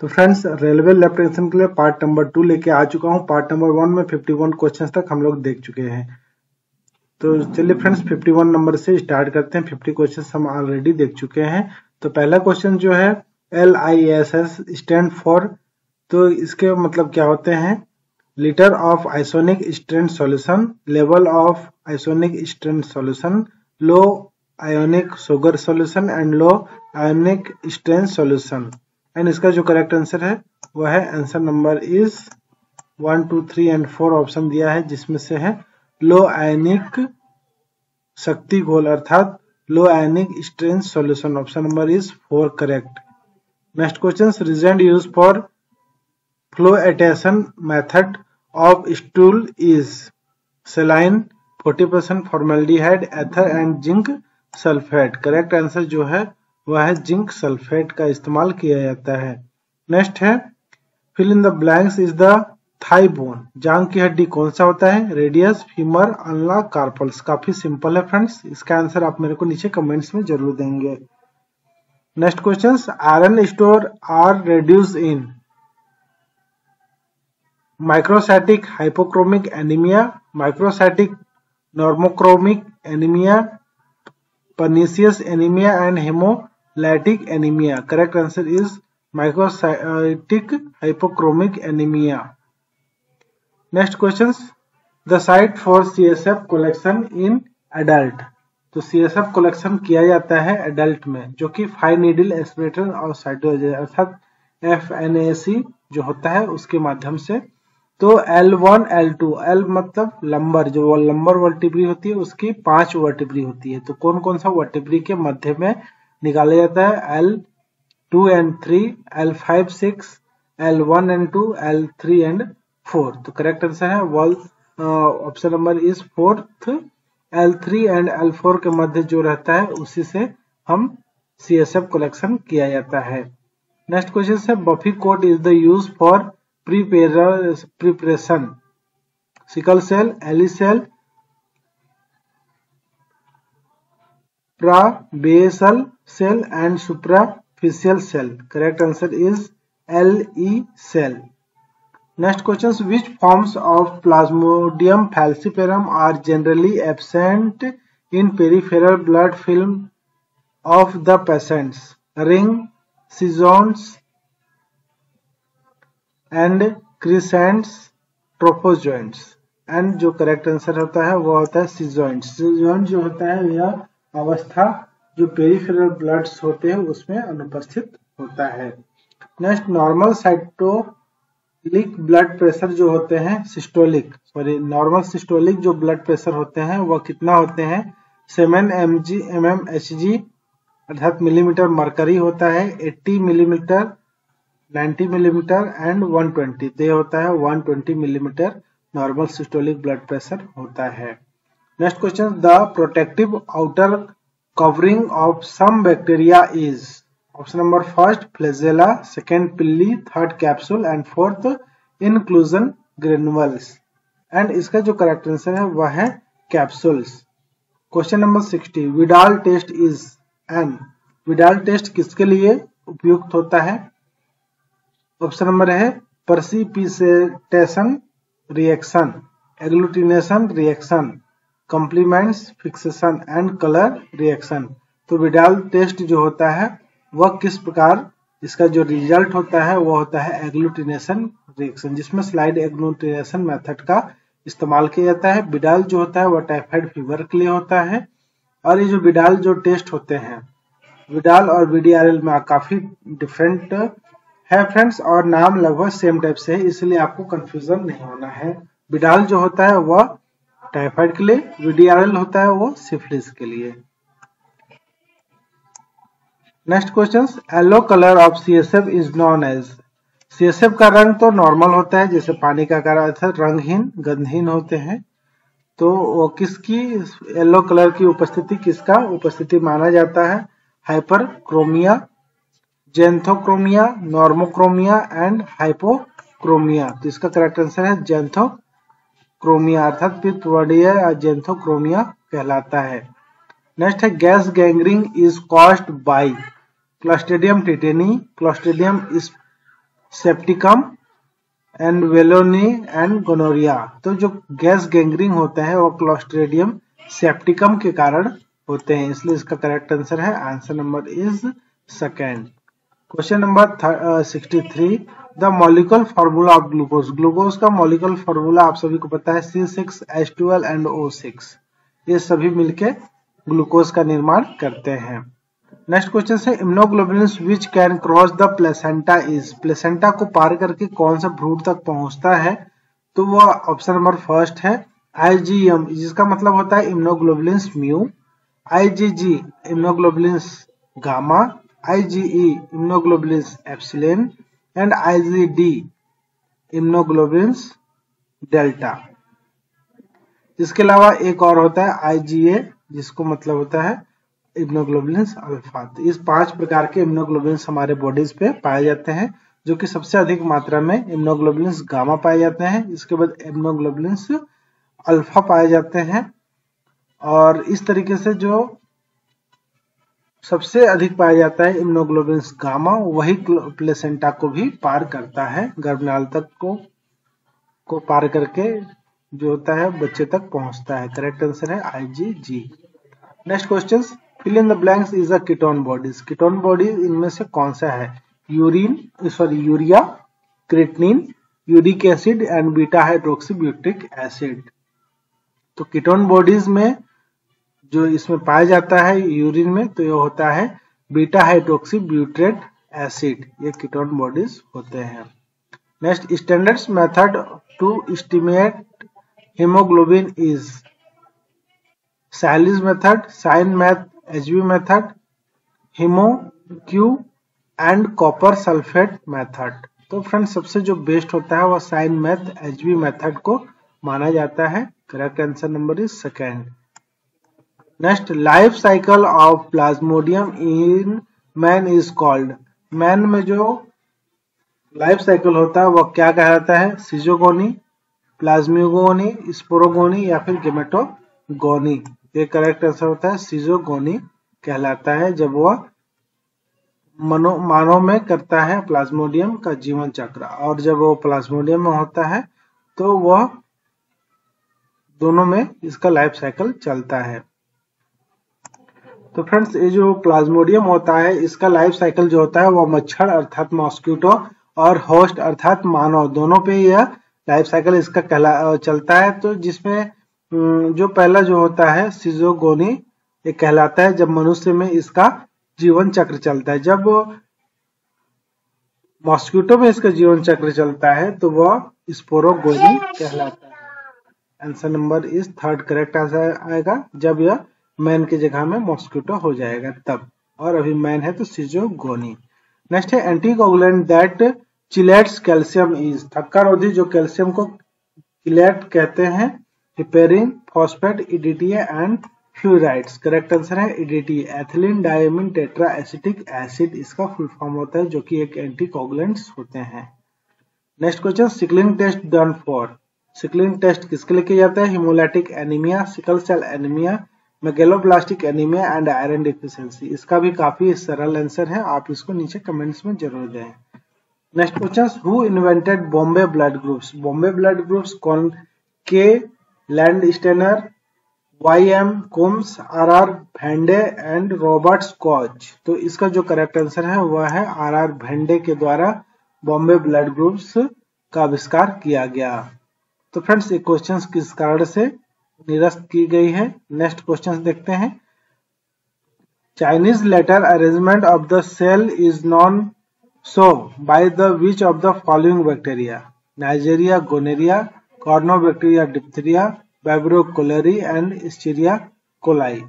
तो friends railway electrician के लिए पार्ट नंबर 2 लेके आ चुका हूँ। पार्ट नंबर 1 में 51 क्वेश्चंस तक हम लोग देख चुके हैं। तो चलिए फ्रेंड्स 51 नंबर से स्टार्ट करते हैं। 50 क्वेश्चंस हम ऑलरेडी देख चुके हैं। तो पहला क्वेश्चन जो है LISS स्टैंड फॉर, तो इसके मतलब क्या होते हैं? Litre of isotonic strength solution, level of isotonic strength solution, low ionic sugar solution and low ionic strength solution. And इसका जो करेक्ट आंसर है वह है answer number is 1, 2, 3 and 4 option दिया है, जिसमें से है लो आयनिक शक्ति घोल अर्थात low ionic strength solution. Option number is 4 correct. Next question, reagent use for flotation method of stool is saline, 40% formaldehyde, ether and zinc sulphate. Correct answer जो है वह है जिंक सल्फेट का इस्तेमाल किया जाता है। नेक्स्ट है fill in the blanks is the thigh bone, जांग की हड्डी कौन सा होता है? Radius, femur, ulna, carpals. काफी सिंपल है फ्रेंड्स, इसका आंसर आप मेरे को नीचे कमेंट्स में जरूर देंगे। Next question, iron store are reduced in microcytic hypochromic anaemia, microcytic normochromic anaemia, pernicious anaemia and haemolytic anaemia. Correct answer is microcytic hypochromic anaemia. Next question, the site for CSF collection in adult, तो CSF collection किया जाता है adult में, जो कि 5 needle aspirator और cytology अर्थात FNAC जो होता है उसके माध्यम से। तो L1 L2, L मतलब लंबर, जो लंबर वर्टिब्री होती है उसकी 5 वर्टिब्री होती है। तो कौन कौन सा वर्टिब्री के मध्य में निकाला जाता है? L2 and 3, L5, 6, L1 and 2, L3 and 4। तो करेक्ट आंसर है option number is 4th। L3 and L4 के मध्य जो रहता है उसी से हम CSF कलेक्शन किया जाता है। नेक्स्ट क्वेश्चन है buffy coat is the use for preparation sickle cell, L E cell, parabasal cell and superficial cell. Correct answer is LE cell. Next question, which forms of plasmodium falciparum are generally absent in peripheral blood film of the patients? Rings, schizonts and crescents, trophozoites. And जो correct answer होता है वो होता है सीजोइंट। सीजोइंट जो होता है यह अवस्था जो पेरिफेरल ब्लड्स होते हैं उसमें अनुपस्थित होता है। नेक्स्ट, नॉर्मल साइटोलिक ब्लड प्रेशर जो होते हैं नॉर्मल सिस्टोलिक जो ब्लड प्रेशर होते हैं वह कितना होते हैं? 7 mmHg अर्थात मिलीमीटर मरकरी होता है, 80 मिलीमीटर, 90 मिलीमीटर एंड 120। तो ये होता है 120 millimetre normal systolic blood pressure होता है। Next question, the protective outer covering of some bacteria is? Option number first flagella, second pili, third capsule and fourth inclusion granules. And इसका जो correct answer है वह है capsules. Question number 60, Widal test is an? Widal test किसके लिए उपयुक्त होता है? ऑप्शन नंबर है precipitation reaction, agglutination reaction, complements fixation and colour reaction. तो विडाल टेस्ट जो होता है वह किस प्रकार, इसका जो रिजल्ट होता है वह होता है एग्लूटिनेशन रिएक्शन, जिसमें स्लाइड एग्लूटिनेशन मेथड का इस्तेमाल किया जाता है। विडाल जो होता है वह टाइफाइड फीवर के लिए होता है। और ये जो विडाल जो टेस्ट होते हैं, विडाल और VDRL में काफी डिफरेंट है फ्रेंड्स, और नाम लगभग सेम टाइप से है, इसलिए आपको कंफ्यूजन नहीं होना है। विडाल जो होता है वह टाइफाइड के लिए, VDRL होता है वो सिफिलिस के लिए। Next question, yellow colour of CSF is known as? CSF का रंग तो नॉर्मल होता है, जैसे पानी का कलर रंगहीन गंधहीन होते हैं। तो वो किसकी येलो कलर की उपस्थिति, किसका उपस्थिति माना जाता है? हाइपरक्रोमिया, जेंथोक्रोमिया, नॉर्मोक्रोमिया एंड हाइपोक्रोमिया। तो इसका करेक्ट आंसर है जेंथोक्रोमिया अर्थात पित्तवर्णीय जेंथोक्रोमिया कहलाता है। नेक्स्ट है gas gangrene is caused by? Clostridium tetani, clostridium septicum and welchii and gonorrhoea. तो जो गैस गैंग्रीन होता है वो क्लोस्ट्रिडियम सेप्टिकम के कारण होते हैं, इसलिए इसका करेक्ट आंसर है, answer number is second. Question number 63, the molecular formula of glucose. Glucose का मॉलिक्यूलर फॉर्मूला आप सभी को पता है C6H12 एंड O6, ये सभी मिलके ग्लूकोज का निर्माण करते हैं। नेक्स्ट क्वेश्चन है immunoglobulins which can cross the placenta is. Placenta को पार करके कौन सा भ्रूण तक पहुंचता है, तो वो ऑप्शन नंबर फर्स्ट है IgM, जिसका मतलब होता है immunoglobulins mu, IgG immunoglobulins gamma, IgE immunoglobulins epsilon and IgD immunoglobulins delta. इसके अलावा एक और होता है IgA, जिसको मतलब होता है इम्यूनोग्लोबुलिन्स अल्फा। तो इस 5 प्रकार के इम्यूनोग्लोबुलिन्स हमारे बॉडीज पे पाए जाते हैं, जो कि सबसे अधिक मात्रा में इम्यूनोग्लोबुलिन्स गामा पाए जाते हैं, इसके बाद इम्यूनोग्लोबुलिन्स अल्फा पाए जाते हैं। और इस तरीके से जो सबसे अधिक पाया जाता है इम्यूनोग्लोबुलिन्स गामा, वही प्लेसेंटा को भी पार करता है, गर्भनाल तक को पार करके जो होता है बच्चे तक पहुंचता है। करेक्ट आंसर है IgG। Next question, fill in the blanks is a ketone bodies. Ketone bodies इनमें से कौन सा है, urea, creatinine, uric acid and beta hydroxy butyric acid. तो कीटोन बॉडीज में जो इसमें पाया जाता है यूरिन में, तो ये होता है बीटा हाइड्रोक्सी ब्यूट्रेट एसिड, ये कीटोन बॉडीज होते हैं। Next, standard method to estimate haemoglobin is Sally's method, Sign Math, HB method, HemoQ and copper sulphate method. तो फ्रेंड्स सबसे जो बेस्ट होता है वो साइन मैथ HB मेथड को माना जाता है। Correct answer number is second. Next, life cycle of Plasmodium in man is called. Man में जो लाइफ साइकिल होता है वो क्या कहलाता है, सिजोगोनी, प्लाज्मियोगोनी, स्पोरोगोनी या फिर गेमेटोगोनी। ये करेक्ट आंसर होता है सिजोगोनी कहलाता है, जब वह मानव में करता है प्लाज्मोडियम का जीवन चक्र, और जब वो प्लाज्मोडियम में होता है तो वह दोनों में इसका लाइफ साइकिल चलता है। तो फ्रेंड्स ये जो प्लाज्मोडियम होता है इसका लाइफ साइकिल जो होता है वह मच्छर अर्थात मॉस्किटो और होस्ट अर्थात मानव दोनों पे यह लाइफ साइकिल इसका चलता है। तो जिसमें जो पहला जो होता है सिजोगोनी, ये कहलाता है जब मनुष्य में इसका जीवन चक्र चलता है। जब मॉस्किटो में इसका जीवन चक्र चलता है तो वह स्पोरोगोनी कहलाता है। Answer number is third correct answer आएगा, जब यह मैन की जगह में मॉस्किटो हो जाएगा तब, और अभी मैन है तो सिजोगोनी। नेक्स्ट है anticoagulant that chelates calcium is. थक्का रोधी जो कैल्शियम को चिलेट कहते हैं, heparin, phosphate, EDTA and fluorides. Correct answer है EDTA, ethylene diamine tetra acetic acid इसका फुल फॉर्म होता है, जो कि एक एंटीकोगुलेंट्स होते हैं। Next question, sickling test done for. Sickling test किसके लिए किया जाता है, haemolytic anaemia, sickle cell anaemia, megaloblastic anaemia and iron deficiency. इसका भी काफी सरल आंसर है, आप इसको नीचे कमेंट्स में जरूर दें। Next question, who invented Bombay blood groups. Bombay blood groups कौन, के लैंडस्टेनर, YM कोम्स, RR भेंडे एंड रॉबर्ट स्कॉच। तो इसका जो करेक्ट आंसर है वह है RR भेंडे के द्वारा बॉम्बे ब्लड ग्रुप्स का आविष्कार किया गया। तो फ्रेंड्स ये क्वेश्चंस किस कारण से निरस्त की गई है। नेक्स्ट क्वेश्चंस देखते हैं। Chinese letter arrangement of the cell is known so by the which of the following bacteria, Neisseria gonorrhoeae, corynebacteria diphtheria, vibrio cholerae and escherichia coli.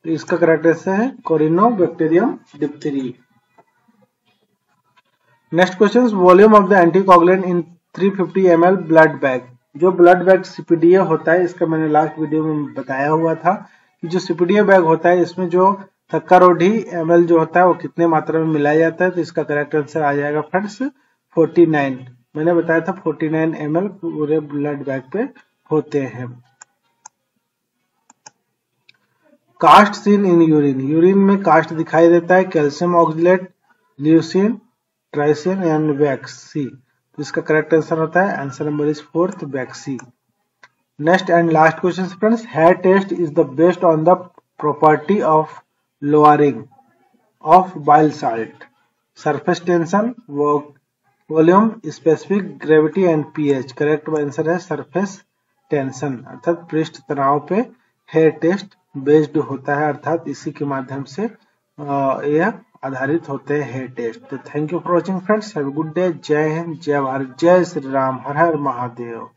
तो इसका करेक्ट आंसर है corynebacterium diphtheriae. Next question, volume of the anticoagulant in 350 ml blood bag. जो blood bag CPDA होता है, इसका मैंने last video में बताया हुआ था कि जो CPDA बैग होता है इसमें जो थक्का रोधी ml जो होता है वो कितने मात्रा में मिलाया जाता है। तो इसका करेक्ट आंसर आ जाएगा फ्रेंड्स 49। मैंने बताया था 49 ml पूरे ब्लड बैग पे होते हैं। Cast seen in urine, urine में कास्ट दिखाई देता है, calcium oxalate, leucine, tyrosine and waxy. तो इसका करेक्ट आंसर होता है, answer number is 4th waxy. Next and last question friends, Hay's test is the based on the property of lowering of bile salt, surface tension, volume, specific gravity and pH. Correct answer is surface tension, अर्थात पृष्ठ तनाव पे hair test based होता है, अर्थात इसी के माध्यम से यह आधारित होते हैं हेयर टेस्ट। तो thank you for watching friends, have a good day, जय हिंद, जय भारत, जय श्री राम, हर हर महादेव।